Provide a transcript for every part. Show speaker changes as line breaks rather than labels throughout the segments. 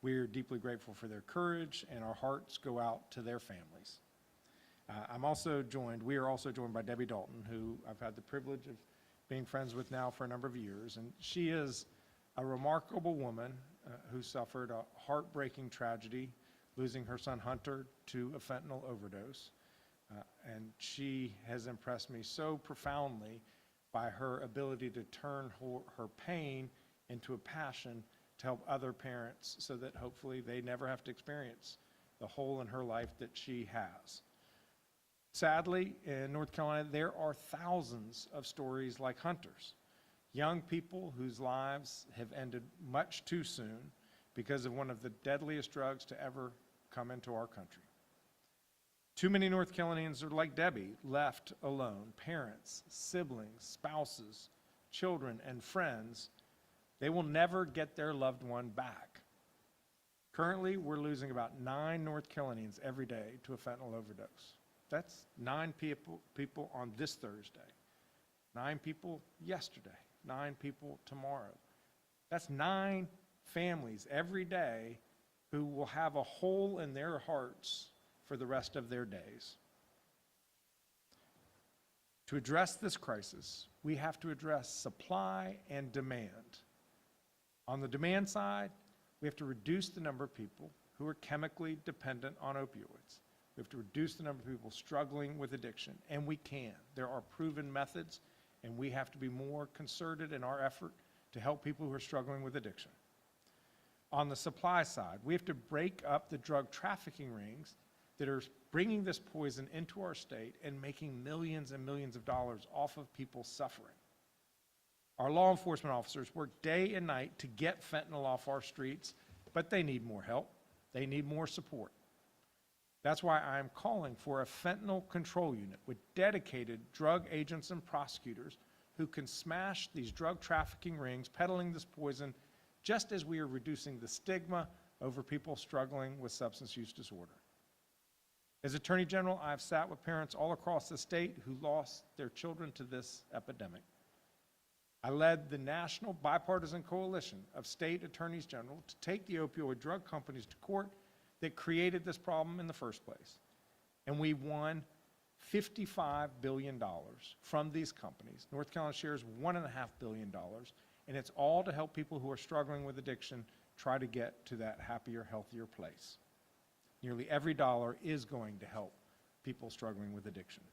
We are deeply grateful for their courage, and our hearts go out to their families. We are also joined by Debbie Dalton, who I've had the privilege of being friends with now for a number of years. And she is a remarkable woman who suffered a heartbreaking tragedy, losing her son Hunter to a fentanyl overdose. And she has impressed me so profoundly by her ability to turn her pain into a passion to help other parents so that hopefully they never have to experience the hole in her life that she has. Sadly, in North Carolina, there are thousands of stories like Hunter's. Young people whose lives have ended much too soon because of one of the deadliest drugs to ever come into our country. Too many North Carolinians are like Debbie, left alone. Parents, siblings, spouses, children, and friends, they will never get their loved one back. Currently, we're losing about 9 North Carolinians every day to a fentanyl overdose. That's 9 people on this Thursday, 9 people yesterday, 9 people tomorrow. That's 9 families every day who will have a hole in their hearts for the rest of their days. To address this crisis, we have to address supply and demand. On the demand side, we have to reduce the number of people who are chemically dependent on opioids. We have to reduce the number of people struggling with addiction, and we can. There are proven methods, and we have to be more concerted in our effort to help people who are struggling with addiction. On the supply side, we have to break up the drug trafficking rings that are bringing this poison into our state and making millions and millions of dollars off of people suffering. Our law enforcement officers work day and night to get fentanyl off our streets, but they need more help. They need more support. That's why I'm calling for a fentanyl control unit with dedicated drug agents and prosecutors who can smash these drug trafficking rings peddling this poison, just as we are reducing the stigma over people struggling with substance use disorder. As Attorney General, I've sat with parents all across the state who lost their children to this epidemic. I led the national bipartisan coalition of state attorneys general to take the opioid drug companies to court that created this problem in the first place. And we won $55 billion from these companies. North Carolina shares $1.5 billion, and it's all to help people who are struggling with addiction try to get to that happier, healthier place. Nearly every dollar is going to help people struggling with addiction.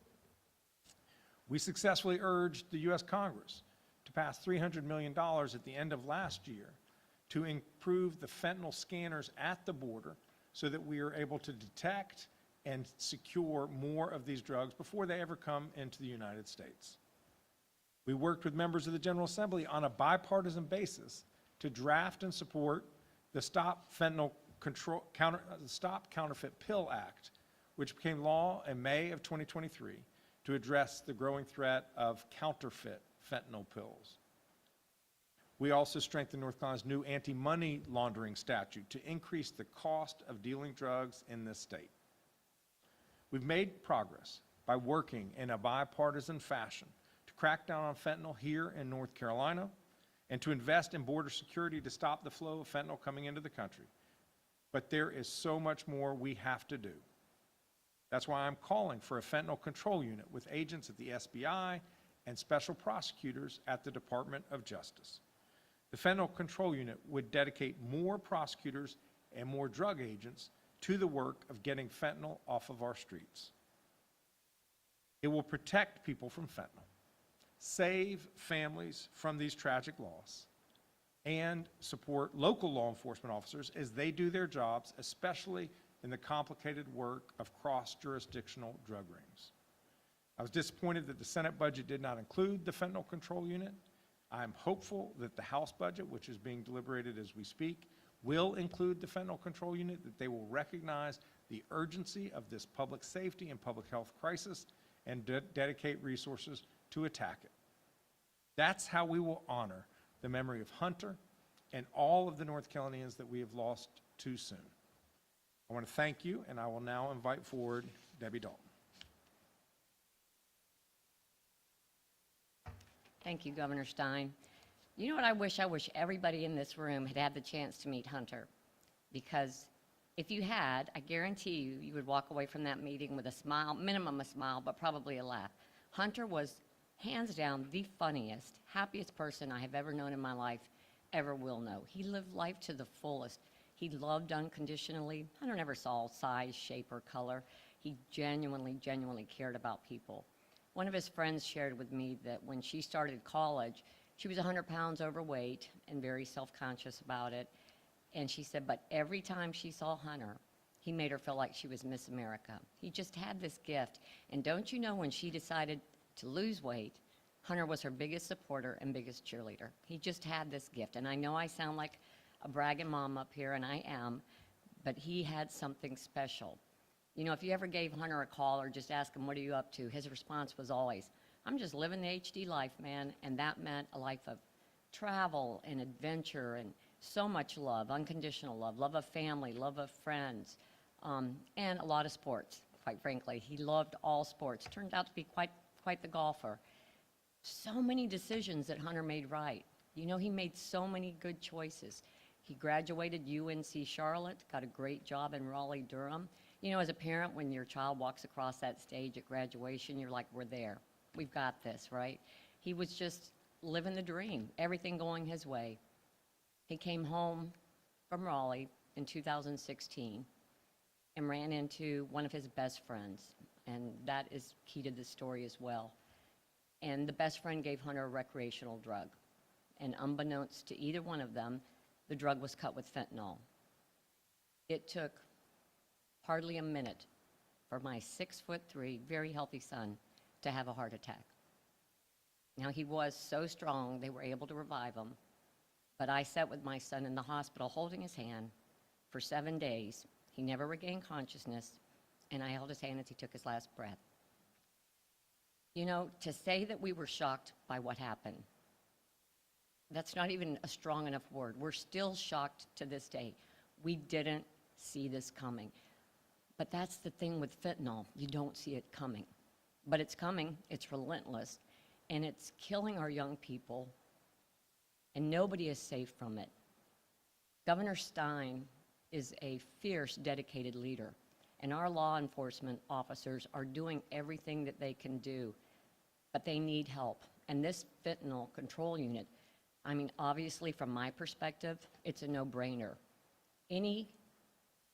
We successfully urged the U.S. Congress to pass $300 million at the end of last year to improve the fentanyl scanners at the border so that we are able to detect and secure more of these drugs before they ever come into the United States. We worked with members of the General Assembly on a bipartisan basis to draft and support the Stop Counterfeit Pill Act, which became law in May of 2023 to address the growing threat of counterfeit fentanyl pills. We also strengthened North Carolina's new anti-money laundering statute to increase the cost of dealing drugs in this state. We've made progress by working in a bipartisan fashion to crack down on fentanyl here in North Carolina and to invest in border security to stop the flow of fentanyl coming into the country. But there is so much more we have to do. That's why I'm calling for a fentanyl control unit with agents at the SBI and special prosecutors at the Department of Justice. The fentanyl control unit would dedicate more prosecutors and more drug agents to the work of getting fentanyl off of our streets. It will protect people from fentanyl, save families from these tragic loss, and support local law enforcement officers as they do their jobs, especially in the complicated work of cross-jurisdictional drug rings. I was disappointed that the Senate budget did not include the fentanyl control unit. I'm hopeful that the House budget, which is being deliberated as we speak, will include the fentanyl control unit, that they will recognize the urgency of this public safety and public health crisis and dedicate resources to attack it. That's how we will honor the memory of Hunter and all of the North Carolinians that we have lost too soon. I want to thank you, and I will now invite forward Debbie Dalton.
Thank you, Governor Stein. You know what I wish? I wish everybody in this room had had the chance to meet Hunter. because if you had, I guarantee you, you would walk away from that meeting with a smile, minimum a smile, but probably a laugh. Hunter was hands down the funniest, happiest person I have ever known in my life, ever will know. He lived life to the fullest. He loved unconditionally. Hunter never saw size, shape, or color. He genuinely cared about people. One of his friends shared with me that when she started college, she was 100 pounds overweight and very self-conscious about it. And she said, but every time she saw Hunter, he made her feel like she was Miss America. He just had this gift. And don't you know, when she decided to lose weight, Hunter was her biggest supporter and biggest cheerleader. He just had this gift. And I know I sound like a bragging mom up here, and I am, but he had something special. You know, if you ever gave Hunter a call or just asked him, what are you up to? His response was always, I'm just living the HD life, man. And that meant a life of travel and adventure and so much love, unconditional love, love of family, love of friends, and a lot of sports, quite frankly. He loved all sports. Turned out to be quite the golfer. So many decisions that Hunter made right. You know, he made so many good choices. He graduated UNC Charlotte, got a great job in Raleigh, Durham. You know, as a parent, when your child walks across that stage at graduation, you're like, we're there. We've got this, right? He was just living the dream, everything going his way. He came home from Raleigh in 2016 and ran into one of his best friends, and that is key to this story as well. And the best friend gave Hunter a recreational drug, and unbeknownst to either one of them, the drug was cut with fentanyl. It took hardly a minute for my 6'3", very healthy son to have a heart attack. Now, he was so strong, they were able to revive him, but I sat with my son in the hospital holding his hand for 7 days. He never regained consciousness, and I held his hand as he took his last breath. You know, to say that we were shocked by what happened, that's not even a strong enough word. We're still shocked to this day. We didn't see this coming. But that's the thing with fentanyl. You don't see it coming. But it's coming, it's relentless, and it's killing our young people, and nobody is safe from it. Governor Stein is a fierce, dedicated leader, and our law enforcement officers are doing everything that they can do, but they need help. And this fentanyl control unit, I mean, obviously from my perspective, it's a no-brainer.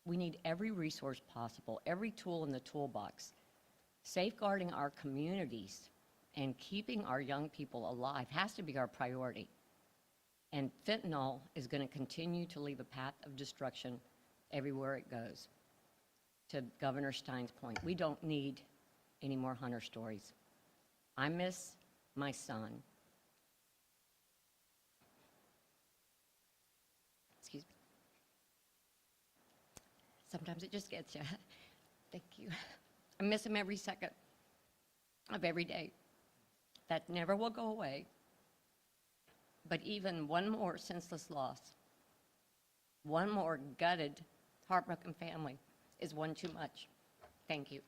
We need every resource possible, every tool in the toolbox. Safeguarding our communities and keeping our young people alive has to be our priority. And fentanyl is going to continue to leave a path of destruction everywhere it goes. To Governor Stein's point, we don't need any more Hunter stories. I miss my son. Excuse me. Sometimes it just gets you. Thank you. I miss him every second of every day. That never will go away. But even one more senseless loss, one more gutted, heartbroken family is one too much. Thank you.